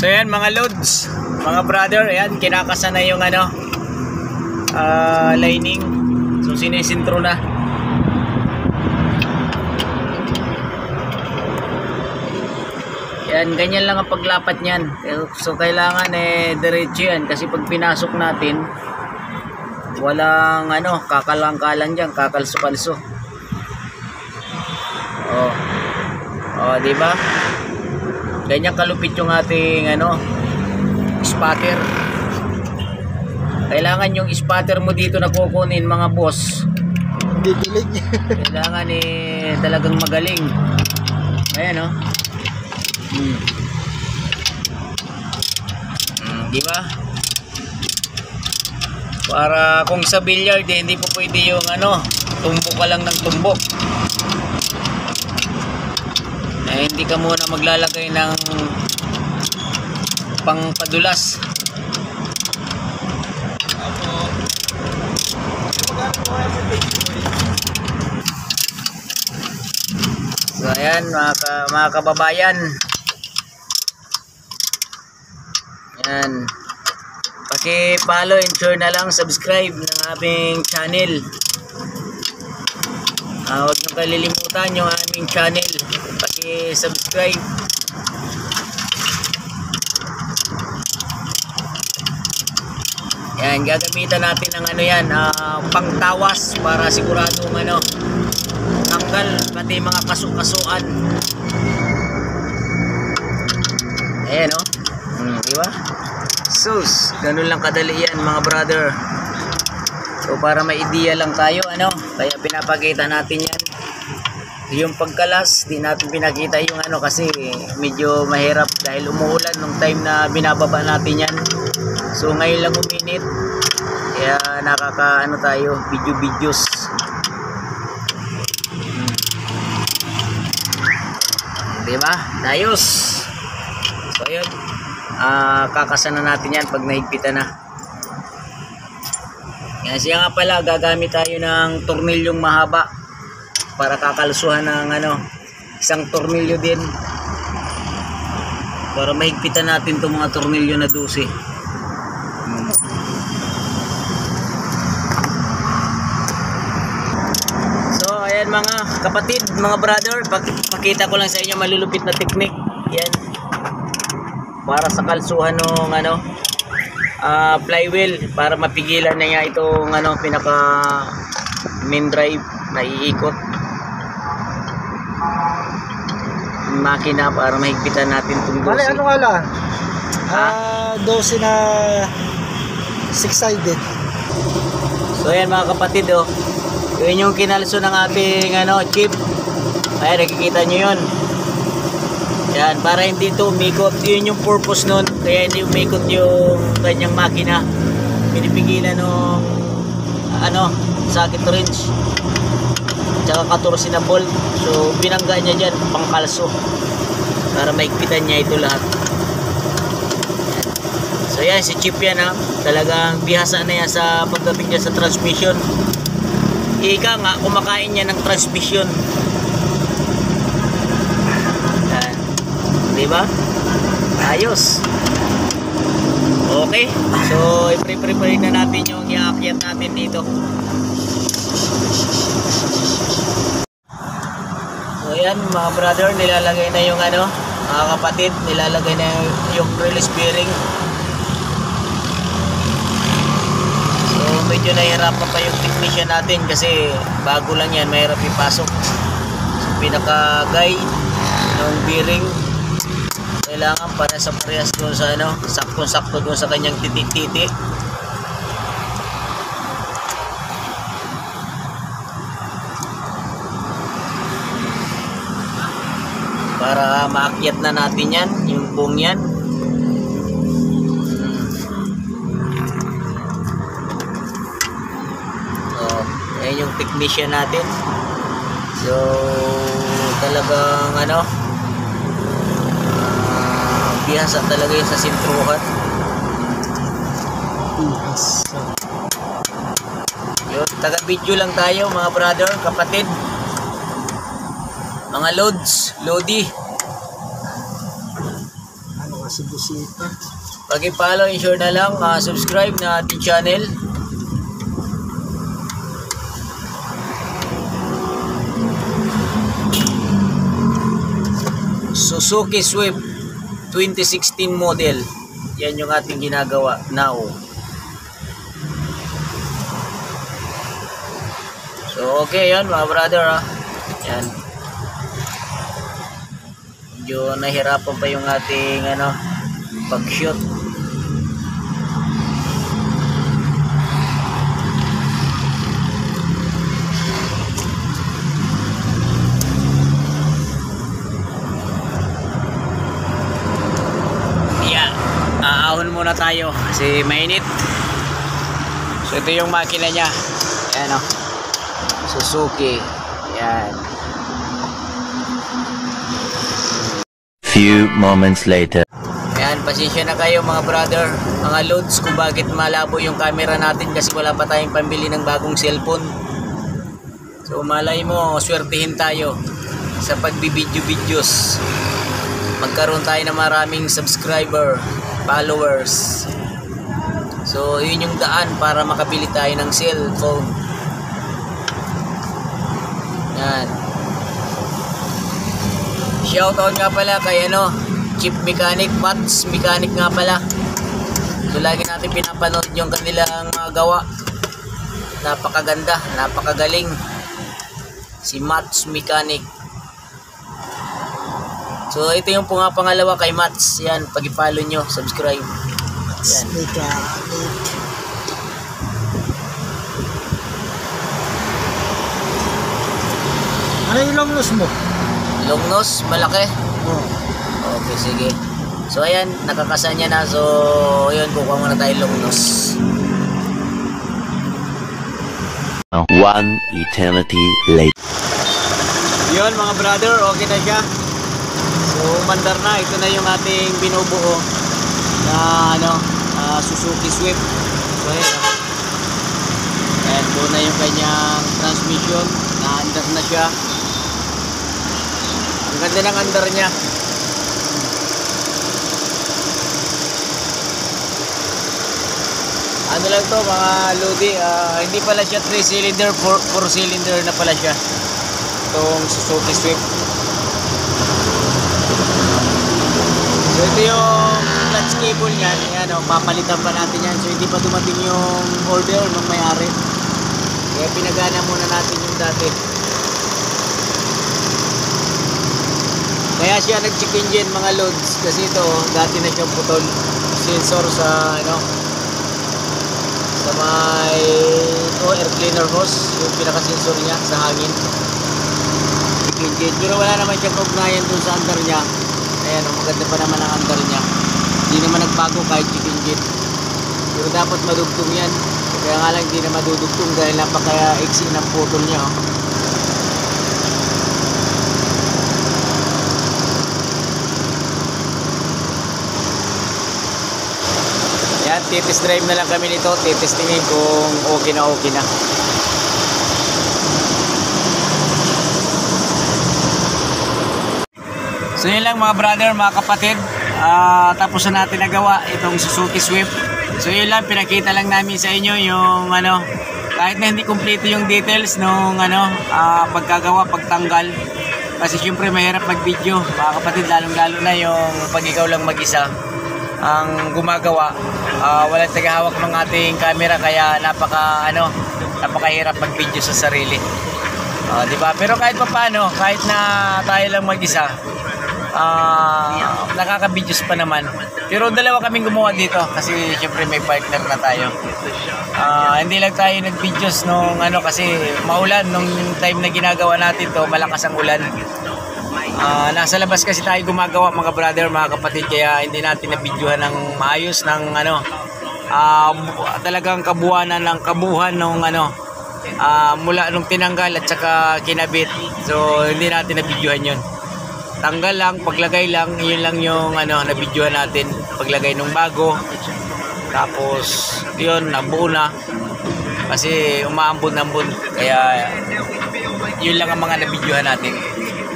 So yan mga loads, mga brother, ayan kinakasa na yung lining. So sinisintro na. Yan, ganyan lang ang paglapat niyan. So kailangan diretso yan kasi pag pinasok natin walang kakalang-kalang diyan, kakalso-kalso. Oh, di ba? Ganyan kalupit yung ating spatter. Kailangan yung spatter mo dito na kukunin mga boss. Didilig. Kailangan talagang magaling. Ayan di ba? Para kung sa billiard hindi po pwede yung tumbok ka lang ng tumbok. Hindi ka muna maglalagay ng pangpadulas. So ayan mga kababayan, yan, paki-follow and share na lang, subscribe ng aming channel. Huwag nyo kalilimutan yung aming channel, paki-subscribe. Yan, gagamitan natin ng pangtawas para siguradong tanggal pati mga kasukasuan. Ayan di ba? Sus, ganun lang kadali yan mga brother. So para may idea lang tayo kaya pinapakita natin yan. Yung pagkalas di natin pinakita yung kasi medyo mahirap dahil umuulan nung time na binababa natin yan. So ngayon lang uminit, kaya tayo videos. Diba? Ayos. So yun, kakasa na natin yan pag nahigpitan na. Yan, siya nga pala gagamit tayo ng tornilyong mahaba para kakalsuhan ng isang tornilyo din para mahigpitan natin itong mga tornilyo na 12. So ayan mga kapatid, mga brother, pakita ko lang sa inyo malulupit na technique yan para sa kalsuhan ng flywheel para mapigilan na niya itong pinaka main drive na iikot makina para mahigpitan natin itong 12. Bale, nga lang? 12 na 6-sided. So ayan mga kapatid, yun yung kinalso ng ating chip. Ayan, nakikita nyo yun. Yan, para hindi ito umikot. Yun yung purpose nun, kaya hindi umikot yung kanyang makina. Pinipigilan ng socket wrench tsaka 14 na bolt. So binangga niya dyan pangkalso para maigpitan niya ito lahat. So yan, si chip yan talagang bihasa na yan sa pagdating niya sa transmission. Ika nga, kumakain niya ng transmission. Yan, diba? Ayos. Okay, so i-prepare na natin yung i-aakyat natin dito. So yan mga brother, nilalagay na yung mga kapatid, nilalagay na yung release bearing. So medyo nahihirapan pa yung technician natin kasi bago lang yan, mahirap ipasok. So pinaka guide ng bearing kailangan para sa parehas doon sa sakto-sakto doon sa kanyang titik-titik. Para maakyat na natin yan, yung buong yan. So, ayan yung technician natin. So, talagang bihasa talaga yun sa sintruhan. Yun, taga-video lang tayo mga brother, kapatid. Mga loads, lodi. si Busita. Pag i-follow, ensure na lang, subscribe na ating channel. Suzuki Swift 2016 model. Yan yung ating ginagawa now. So okay yan mga brother ha. Yan. Medyo nahirapan pa yung ating pag-shoot. Aahon muna tayo kasi mainit. So ito yung makina niya. Ayan o. Suzuki. Ayan. Few moments later. Ayan, pasensya na kayo mga brother, mga loads, kung bakit malabo yung camera natin kasi wala pa tayong pambili ng bagong cellphone. So malay mo, swertihin tayo sa pagbibidyo-videos. Magkaroon tayo ng maraming subscriber, followers. So yun yung daan para makabili tayo ng cellphone. Yan. Shoutout nga pala kay Chip Mechanic, Mats Mechanic nga pala. So lagi natin pinapanood yung kanilang mga gawa. Napakaganda, napakagaling. Si Mats Mechanic. So ito yung pangalawa kay Mats. Yan, pag-follow nyo, subscribe. Yan. Ano yung long nose mo? Long nose, malaki. Oh. Okay, sige. So ayan, nakakasa niya na. So yun, kukuha muna tayo long nose. One eternity later. Yun mga brother, okay na siya. So umandar na. Ito na yung ating binubuo na Suzuki Swift. So ayan, ayan, buo na yung kanyang transmission. Na-andar na siya. Ang ganda ng andar niya. Ano lang to mga lodi, hindi pala siya 3-cylinder, 4-cylinder na pala siya itong Suzuki Swift. So ito yung clutch cable niyan. Ayan, papalitan pa natin yan. So hindi pa dumating yung order ng may-ari, kaya pinagana muna natin yung dati. Kaya siya nag-check engine mga loads kasi ito dati na siyang putol sensor sa sa may air cleaner hose, yung pinaka-sensor niya sa hangin. Check engine, pero wala naman siyang kaugnayan dun sa andar niya. Ayan, maganda pa naman ang andar niya. Hindi naman nagbago kahit check engine. Pero dapat madugtong yan. Kaya nga lang hindi na madudugtong dahil napaka-iksi ng putol niya. Yan, titest drive na lang kami nito. Titestingin kung okay na okay na. So yun lang mga brother, mga kapatid. Tapos na natin nagawa itong Suzuki Swift. So yun lang, pinakita lang namin sa inyo yung kahit na hindi kumpleto yung details nung pagkagawa, pagtanggal. Kasi syempre mahirap mag-video mga kapatid, lalong-lalo na yung pag ikaw lang mag-isa ang gumagawa. Walang tagahawak ng ating camera, kaya napakahirap mag-video sa sarili. Di ba? Pero kahit pa paano, kahit na tayo lang mag-isa, nakaka-videos pa naman. Pero dalawa kaming gumawa dito kasi syempre may partner na tayo. Hindi lang tayo nag-videos nung kasi maulan nung time na ginagawa natin to, malakas ang ulan. Nasa labas kasi tayo gumagawa mga brother, mga kapatid, kaya hindi natin na-videohan ng maayos ng talagang kabuuan nung mula nung tinanggal at saka kinabit. So hindi natin na-videohan yun. Tanggal lang, paglagay lang, yun lang yung na-videohan natin. Paglagay nung bago, tapos yun, nabuo na kasi umaambon-ambon, kaya yun lang ang mga na-videohan natin.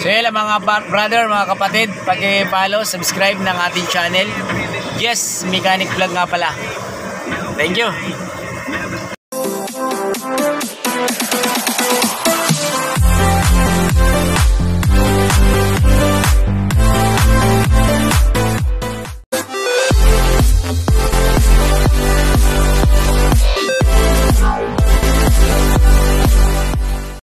So yun lang mga brother, mga kapatid, paki-follow, subscribe ng ating channel. Yes, Mechanic Vlog nga pala. Thank you.